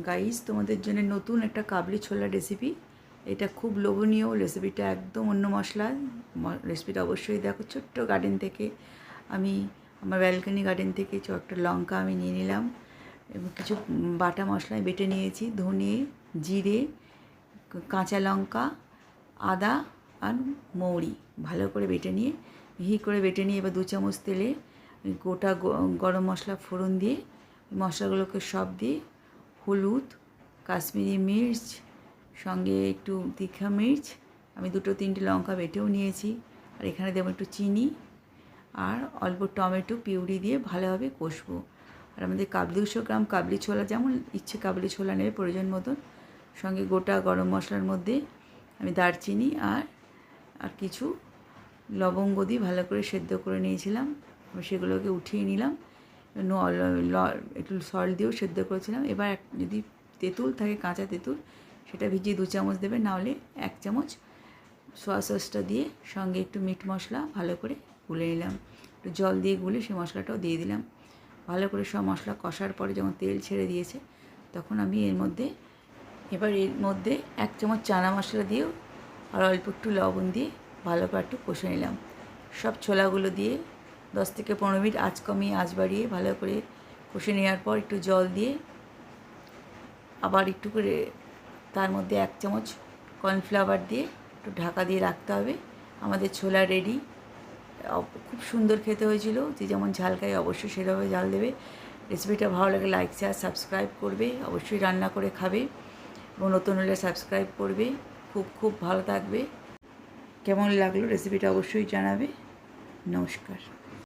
Guys, তোমাদের জন্য নতুন একটা কাবলি ছোলা রেসিপি। এটা খুব লোভনীয় রেসিপিটা, একদম অন্য মশলায়। রেসিপিটা অবশ্যই দেখো। ছোট্ট গার্ডেন থেকে আমি, আমার ব্যালকনি গার্ডেন থেকে একটা লঙ্কা আমি নিয়ে নিলাম এবং কিছু বাটা মশলায় বেটে নিয়েছি। ধনে, জিরে, কাঁচা লঙ্কা, আদা আর মৌরি ভালো করে বেটে নিয়ে, মিহি করে বেটে নিয়ে এবার 2 চামচ তেলে গোটা গরম মশলা ফোড়ন দিয়ে মশলাগুলোকে সব দিয়ে, হলুদ, কাশ্মীরি মির্চ, সঙ্গে একটু তীখা মির্চ, আমি 2-3টে লঙ্কা বেটেও নিয়েছি, আর এখানে দেবো একটু চিনি আর অল্প টমেটো পিউরি দিয়ে ভালোভাবে কষবো। আর আমাদের 200 গ্রাম কাবলি ছোলা, যেমন ইচ্ছে কাবলি ছোলা নেবে প্রয়োজন মতন। সঙ্গে গোটা গরম মশলার মধ্যে আমি দারচিনি আর কিছু লবঙ্গ দিয়ে ভালো করে সেদ্ধ করে নিয়েছিলাম। সেগুলোকে উঠিয়ে নিলাম, একটু সল্ট দিয়েও সেদ্ধ করেছিলাম। এবার যদি তেঁতুল থাকে, কাঁচা তেঁতুল, সেটা ভিজিয়ে 2 চামচ দেবে, নাহলে 1 চামচ সয়া সসটা দিয়ে সঙ্গে একটু মিট মশলা ভালো করে গুলে নিলাম। একটু জল দিয়ে গুলে সেই মশলাটাও দিয়ে দিলাম। ভালো করে সব মশলা কষার পরে যখন তেল ছেড়ে দিয়েছে, তখন আমি এর মধ্যে 1 চামচ চানা মশলা দিয়েও আর অল্প একটু লবণ দিয়ে ভালো করে একটু কষে নিলাম। সব ছোলাগুলো দিয়ে 10 থেকে 15 মিনিট আঁচ কমিয়ে আঁচ বাড়িয়ে ভালো করে কষে নেওয়ার পর একটু জল দিয়ে আবার একটু করে তার মধ্যে 1 চামচ কর্নফ্লাওয়ার দিয়ে একটু ঢাকা দিয়ে রাখতে হবে। আমাদের ছোলা রেডি। খুব সুন্দর খেতে হয়েছিল। যে যেমন ঝাল খায় অবশ্যই সেভাবে ঝাল দেবে। রেসিপিটা ভালো লাগে লাইক, শেয়ার, সাবস্ক্রাইব করবে। অবশ্যই রান্না করে খাবে এবং নতুন হলে সাবস্ক্রাইব করবে। খুব খুব ভালো থাকবে। কেমন লাগলো রেসিপিটা অবশ্যই জানাবে। নমস্কার।